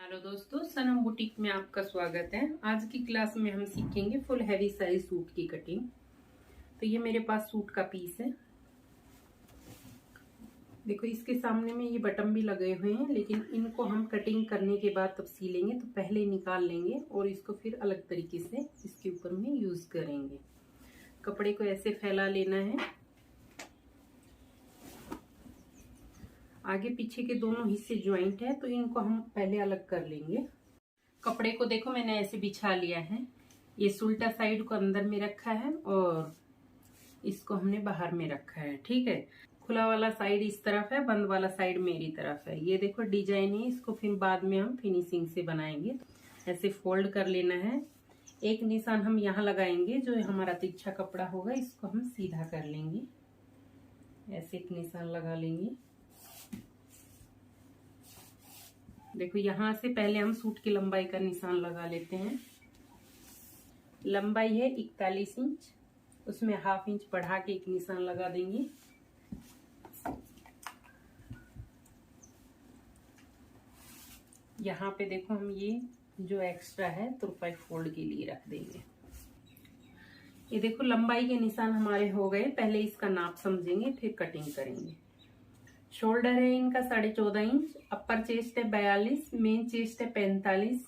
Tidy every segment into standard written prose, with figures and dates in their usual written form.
Hello दोस्तों, सनम boutique में आपका स्वागत है। आज की क्लास में हम सीखेंगे फुल हैवी साइज सूट की कटिंग। तो ये मेरे पास सूट का पीस है। देखो, इसके सामने में ये बटन भी लगे हुए हैं, लेकिन इनको हम कटिंग करने के बाद तब सीलेंगे। तो पहले निकाल लेंगे और इसको फिर अलग तरीके से इसके ऊपर में यूज करेंगे। कपड़े को ऐसे फैला लेना है। आगे पीछे के दोनों हिस्से ज्वाइंट है, तो इनको हम पहले अलग कर लेंगे। कपड़े को देखो मैंने ऐसे बिछा लिया है। ये उल्टा साइड को अंदर में रखा है और इसको हमने बाहर में रखा है। ठीक है, खुला वाला साइड इस तरफ है, बंद वाला साइड मेरी तरफ है। ये देखो डिजाइन है, इसको फिर बाद में हम फिनिशिंग से बनाएंगे। ऐसे फोल्ड कर लेना है। एक निशान हम यहाँ लगाएंगे, जो हमारा तिरछा कपड़ा होगा इसको हम सीधा कर लेंगे। ऐसे एक निशान लगा लेंगे। देखो, यहां से पहले हम सूट की लंबाई का निशान लगा लेते हैं। लंबाई है 41 इंच, उसमें हाफ इंच बढ़ा के एक निशान लगा देंगे। यहाँ पे देखो हम ये जो एक्स्ट्रा है तुरपाई फोल्ड के लिए रख देंगे। ये देखो लंबाई के निशान हमारे हो गए। पहले इसका नाप समझेंगे, फिर कटिंग करेंगे। शोल्डर है इनका 14.5 इंच, अपर चेस्ट है 42, मेन चेस्ट है 45,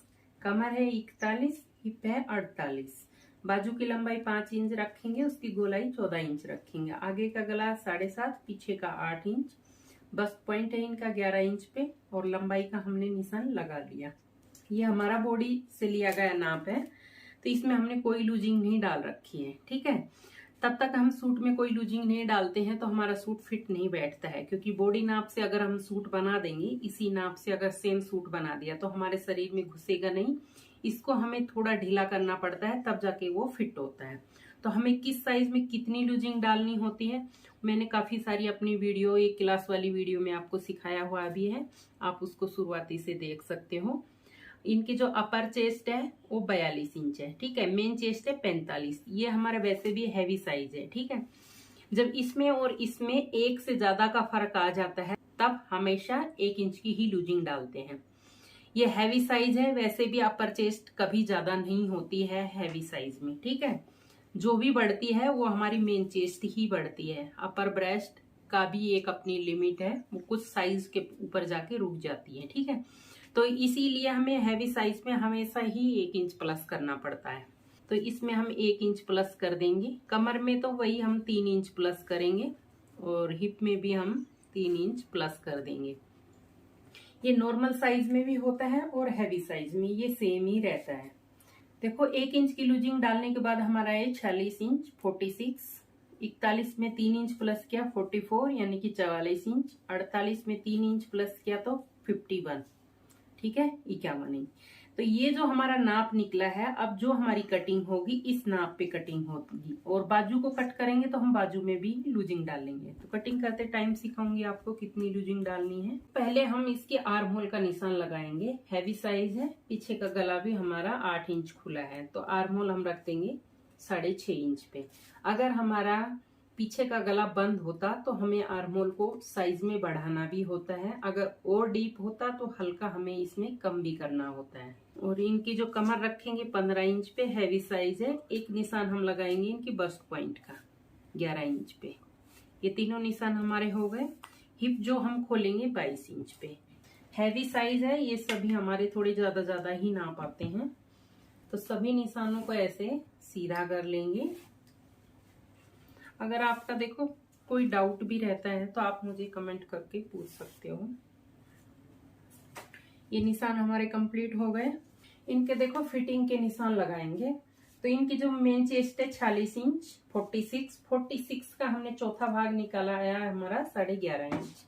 कमर है 41, हिप है 48। बाजू की लंबाई 5 इंच रखेंगे, उसकी गोलाई 14 इंच रखेंगे। आगे का गला 7.5, पीछे का 8 इंच। बस्ट पॉइंट है इनका 11 इंच पे और लंबाई का हमने निशान लगा लिया। ये हमारा बॉडी से लिया गया नाप है, तो इसमें हमने कोई लूजिंग नहीं डाल रखी है। ठीक है, तब तक हम सूट में कोई लूजिंग नहीं डालते हैं तो हमारा सूट फिट नहीं बैठता है। क्योंकि बॉडी नाप से अगर हम सूट बना देंगे, इसी नाप से अगर सेम सूट बना दिया तो हमारे शरीर में घुसेगा नहीं। इसको हमें थोड़ा ढीला करना पड़ता है, तब जाके वो फिट होता है। तो हमें किस साइज में कितनी लूजिंग डालनी होती है, मैंने काफी सारी अपनी वीडियो, एक क्लास वाली वीडियो में आपको सिखाया हुआ भी है। आप उसको शुरुआती से देख सकते हो। इनकी जो अपर चेस्ट है वो 42 इंच है। ठीक है, मेन चेस्ट है 45। ये हमारा वैसे भी हैवी साइज है। ठीक है, जब इसमें और इसमें एक से ज्यादा का फर्क आ जाता है तब हमेशा 1 इंच की ही लूजिंग डालते हैं। ये हैवी साइज है, वैसे भी अपर चेस्ट कभी ज्यादा नहीं होती है हैवी साइज में। ठीक है, जो भी बढ़ती है वो हमारी मेन चेस्ट ही बढ़ती है। अपर ब्रेस्ट का भी एक अपनी लिमिट है, वो कुछ साइज के ऊपर जाके रुक जाती है। ठीक है, तो इसीलिए हमें हैवी साइज में हमेशा ही 1 इंच प्लस करना पड़ता है। तो इसमें हम 1 इंच प्लस कर देंगे। कमर में तो वही हम 3 इंच प्लस करेंगे और हिप में भी हम 3 इंच प्लस कर देंगे। ये नॉर्मल साइज में भी होता है और हैवी साइज में ये सेम ही रहता है। देखो, 1 इंच की लूजिंग डालने के बाद हमारा है 46 इंच 46, 41 में 3 इंच प्लस किया 44 यानी कि 44 इंच, 48 में 3 इंच प्लस किया तो 51। ठीक है, 51 इंच। तो ये जो हमारा नाप निकला है, अब जो हमारी कटिंग होगी इस नाप पे कटिंग होगी। और बाजू को कट करेंगे तो हम बाजू में भी लूजिंग डालेंगे। तो कटिंग करते टाइम सिखाऊंगी आपको कितनी लूजिंग डालनी है। पहले हम इसके आर्म होल का निशान लगाएंगे। हैवी साइज है, पीछे का गला भी हमारा 8 इंच खुला है, तो आर्म होल हम रख देंगे 6.5 इंच पे। अगर हमारा पीछे का गला बंद होता तो हमें आर्म होल को साइज में बढ़ाना भी होता है। अगर और डीप होता तो हल्का हमें इसमें कम भी करना होता है। और इनकी जो कमर रखेंगे 15 इंच पे, हैवी साइज है। एक निशान हम लगाएंगे इनकी बस्ट पॉइंट का 11 इंच पे। ये तीनों निशान हमारे हो गए। हिप जो हम खोलेंगे 22 इंच पे। हैवी साइज है, ये सभी हमारे थोड़े ज्यादा ही नाप आते हैं। तो सभी निशानों को ऐसे सीधा कर लेंगे। अगर आपका देखो कोई डाउट भी रहता है तो आप मुझे कमेंट करके पूछ सकते हो। ये निशान हमारे कंप्लीट हो गए। इनके देखो फिटिंग के निशान लगाएंगे। तो इनकी जो मेन चेस्ट है 46 इंच 46 का हमने चौथा भाग निकाला है हमारा 11.5 इंच।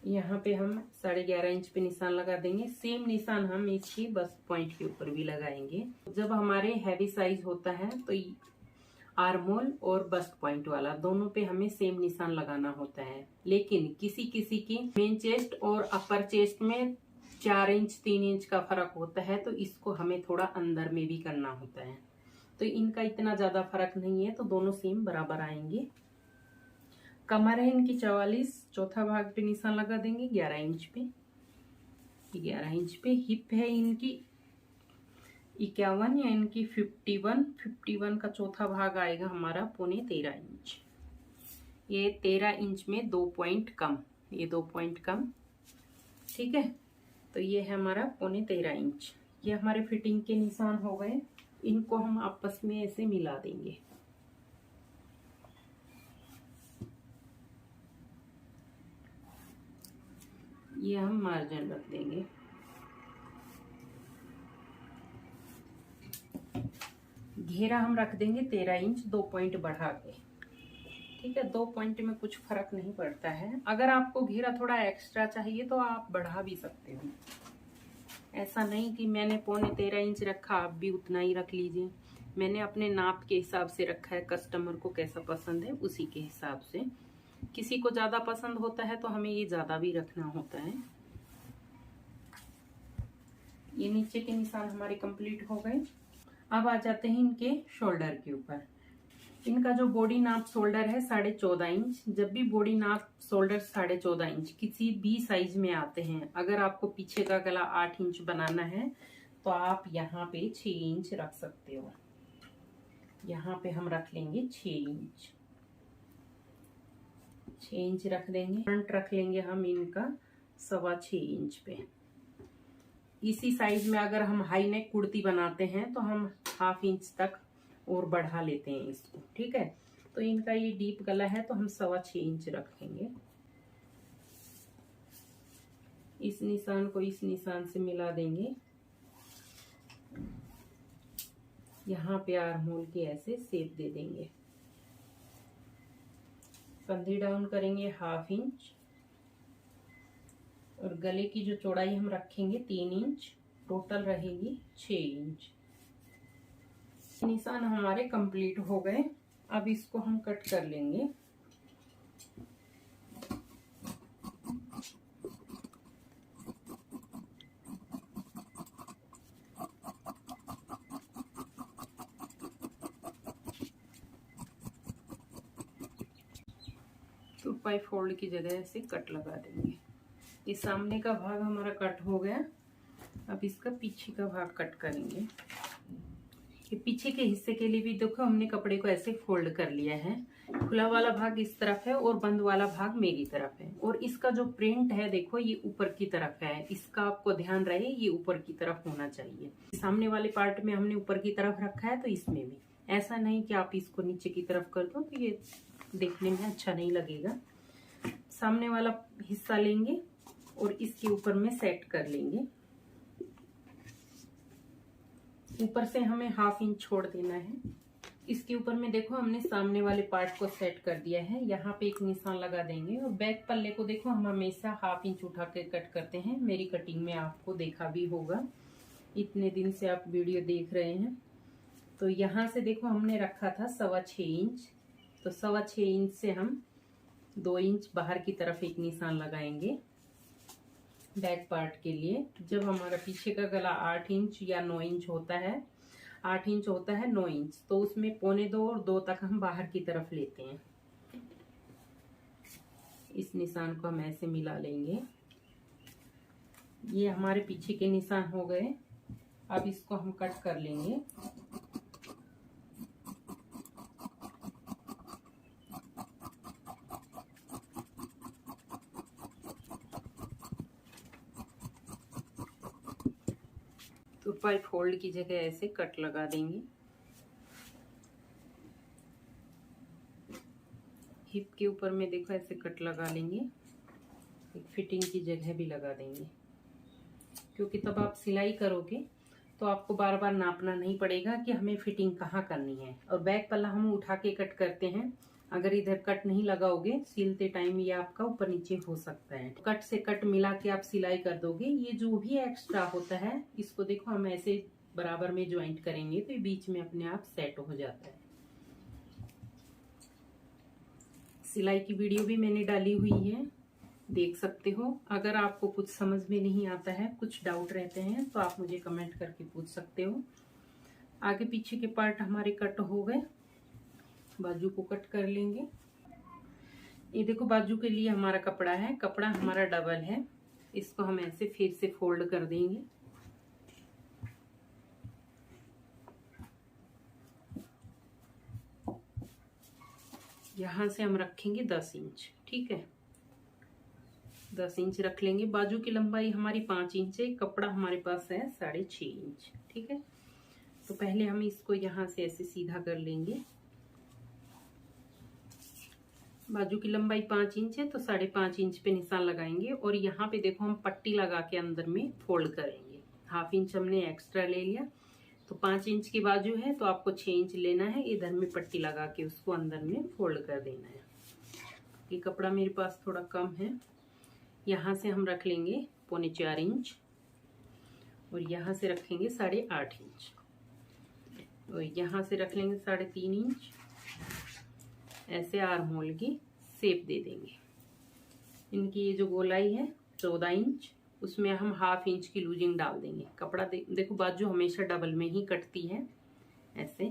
यहाँ पे हम 11.5 इंच पे निशान लगा देंगे। सेम निशान हम इसकी बस्ट पॉइंट के ऊपर भी लगाएंगे। जब हमारे हैवी साइज होता है तो आर्म होल और बस्ट पॉइंट वाला दोनों पे हमें सेम निशान लगाना होता है। लेकिन किसी किसी की मेन चेस्ट और अपर चेस्ट में 4 इंच 3 इंच का फर्क होता है, तो इसको हमें थोड़ा अंदर में भी करना होता है। तो इनका इतना ज्यादा फर्क नहीं है, तो दोनों सेम बराबर आएंगे। कमर है इनकी 44, चौथा भाग पे निशान लगा देंगे 11 इंच पे। 11 इंच पे। हिप है इनकी 51 या इनकी 51 का चौथा भाग आएगा हमारा 13.25 इंच। ये 13 इंच में 2 पॉइंट कम, ये 2 पॉइंट कम, ठीक है। तो ये है हमारा 13.25 इंच। ये हमारे फिटिंग के निशान हो गए। इनको हम आपस में ऐसे मिला देंगे। ये हम मार्जिन रख देंगे। घेरा हम रख देंगे 13 इंच 2 पॉइंट बढ़ा के, ठीक है। 2 पॉइंट में कुछ फर्क नहीं पड़ता है। अगर आपको घेरा थोड़ा एक्स्ट्रा चाहिए तो आप बढ़ा भी सकते हो। ऐसा नहीं कि मैंने 13.25 इंच रखा, आप भी उतना ही रख लीजिए। मैंने अपने नाप के हिसाब से रखा है, कस्टमर को कैसा पसंद है उसी के हिसाब से। किसी को ज़्यादा पसंद होता है तो हमें ये ज़्यादा भी रखना होता है। ये नीचे के निशान हमारे कंप्लीट हो गए। अब आ जाते हैं इनके शोल्डर के ऊपर। इनका जो बॉडी नाप शोल्डर है 14.5 इंच। जब भी बॉडी नाप शोल्डर 14.5 इंच किसी भी साइज में आते हैं, अगर आपको पीछे का गला 8 इंच बनाना है तो आप यहाँ पे 6 इंच रख सकते हो। यहाँ पे हम रख लेंगे 6 इंच, 6 इंच रख देंगे। फ्रंट रख लेंगे हम इनका 6.25 इंच पे। इसी साइज में अगर हम हाई नेक कुर्ती बनाते हैं तो हम 1/2 इंच तक और बढ़ा लेते हैं इसको, ठीक है। तो इनका ये डीप गला है तो हम 6.25 इंच रखेंगे। इस निशान को इस निशान से मिला देंगे। यहाँ पे आर्म होल के ऐसे शेप दे देंगे। कंधी डाउन करेंगे 1/2 इंच और गले की जो चौड़ाई हम रखेंगे 3 इंच, टोटल रहेगी 6 इंच। निशान हमारे कंप्लीट हो गए। अब इसको हम कट कर लेंगे। तुरपाई फोल्ड की जगह से कट लगा देंगे। ये सामने का भाग हमारा कट हो गया। अब इसका पीछे का भाग कट करेंगे। ये पीछे के हिस्से के लिए भी देखो हमने कपड़े को ऐसे फोल्ड कर लिया है। खुला वाला भाग इस तरफ है और बंद वाला भाग मेरी तरफ है। और इसका जो प्रिंट है देखो ये ऊपर की तरफ है। इसका आपको ध्यान रहे, ये ऊपर की तरफ होना चाहिए। सामने वाले पार्ट में हमने ऊपर की तरफ रखा है तो इसमें भी ऐसा नहीं कि आप इसको नीचे की तरफ कर दो, तो ये देखने में अच्छा नहीं लगेगा। सामने वाला हिस्सा लेंगे और इसके ऊपर में सेट कर लेंगे। ऊपर से हमें 1/2 इंच छोड़ देना है। इसके ऊपर में देखो हमने सामने वाले पार्ट को सेट कर दिया है। यहाँ पे एक निशान लगा देंगे और बैक पल्ले को देखो हम हमेशा 1/2 इंच उठा के कट करते हैं। मेरी कटिंग में आपको देखा भी होगा, इतने दिन से आप वीडियो देख रहे हैं। तो यहाँ से देखो हमने रखा था 6.25 इंच, तो 6.25 इंच से हम 2 इंच बाहर की तरफ एक निशान लगाएंगे बैक पार्ट के लिए। जब हमारा पीछे का गला 8 इंच या 9 इंच होता है, 8 इंच होता है 9 इंच, तो उसमें 1.25 और 2 तक हम बाहर की तरफ लेते हैं। इस निशान को हम ऐसे मिला लेंगे। ये हमारे पीछे के निशान हो गए। अब इसको हम कट कर लेंगे। तुरपाई फोल्ड की जगह ऐसे कट लगा देंगे। हिप के ऊपर में देखो ऐसे कट लगा लेंगे। एक फिटिंग की जगह भी लगा देंगे, क्योंकि तब आप सिलाई करोगे तो आपको बार बार नापना नहीं पड़ेगा कि हमें फिटिंग कहाँ करनी है। और बैक पल्ला हम उठा के कट करते हैं, अगर इधर कट नहीं लगाओगे सिलते टाइम ये आपका ऊपर नीचे हो सकता है। कट से कट मिला के आप सिलाई कर दोगे। ये जो भी एक्स्ट्रा होता है इसको देखो हम ऐसे बराबर में ज्वाइंट करेंगे तो ये बीच में अपने आप सेट हो जाता है। सिलाई की वीडियो भी मैंने डाली हुई है, देख सकते हो। अगर आपको कुछ समझ में नहीं आता है, कुछ डाउट रहते हैं, तो आप मुझे कमेंट करके पूछ सकते हो। आगे पीछे के पार्ट हमारे कट हो गए। बाजू को कट कर लेंगे। ये देखो बाजू के लिए हमारा कपड़ा है, कपड़ा हमारा डबल है। इसको हम ऐसे फिर से फोल्ड कर देंगे। यहाँ से हम रखेंगे 10 इंच, ठीक है, 10 इंच रख लेंगे। बाजू की लंबाई हमारी 5 इंच है, कपड़ा हमारे पास है 6.5 इंच, ठीक है। तो पहले हम इसको यहाँ से ऐसे सीधा कर लेंगे। बाजू की लंबाई 5 इंच है तो 5.5 इंच पे निशान लगाएंगे और यहाँ पे देखो हम पट्टी लगा के अंदर में फोल्ड करेंगे। 1/2 इंच हमने एक्स्ट्रा ले लिया, तो 5 इंच की बाजू है तो आपको 6 इंच लेना है, इधर में पट्टी लगा के उसको अंदर में फोल्ड कर देना है। ये कपड़ा मेरे पास थोड़ा कम है, यहाँ से हम रख लेंगे 3.25 इंच और यहाँ से रखेंगे 8.5 इंच और यहाँ से रख लेंगे 3.5 इंच। ऐसे आर्म होल की शेप दे देंगे। इनकी ये जो गोलाई है 14 इंच, उसमें हम 1/2 इंच की लूजिंग डाल देंगे। कपड़ा देखो बाजू हमेशा डबल में ही कटती है ऐसे,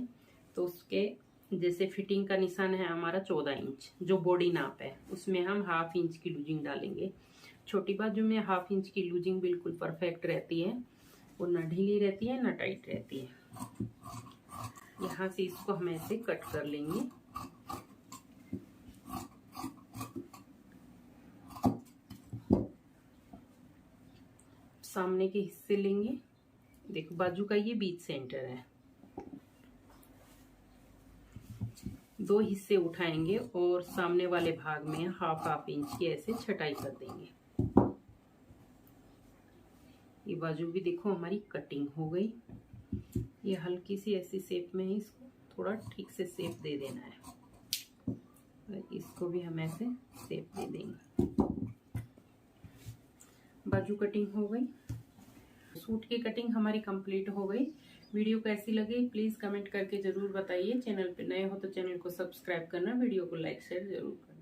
तो उसके जैसे फिटिंग का निशान है हमारा 14 इंच, जो बॉडी नाप है उसमें हम 1/2 इंच की लूजिंग डालेंगे। छोटी बाजू में 1/2 इंच की लूजिंग बिल्कुल परफेक्ट रहती है, वो ना ढीली रहती है ना टाइट रहती है। यहाँ से इसको हम ऐसे कट कर लेंगे। सामने के हिस्से लेंगे, देखो बाजू का ये बीच सेंटर है, 2 हिस्से उठाएंगे और सामने वाले भाग में 1/2 इंच की ऐसे छटाई कर देंगे। ये बाजू भी देखो हमारी कटिंग हो गई। ये हल्की सी ऐसी शेप में है, इसको थोड़ा ठीक से शेप दे देना है। इसको भी हम ऐसे शेप दे देंगे। बाजू कटिंग हो गई, सूट की कटिंग हमारी कंप्लीट हो गई। वीडियो कैसी लगी प्लीज कमेंट करके जरूर बताइए। चैनल पे नए हो तो चैनल को सब्सक्राइब करना, वीडियो को लाइक शेयर जरूर करना।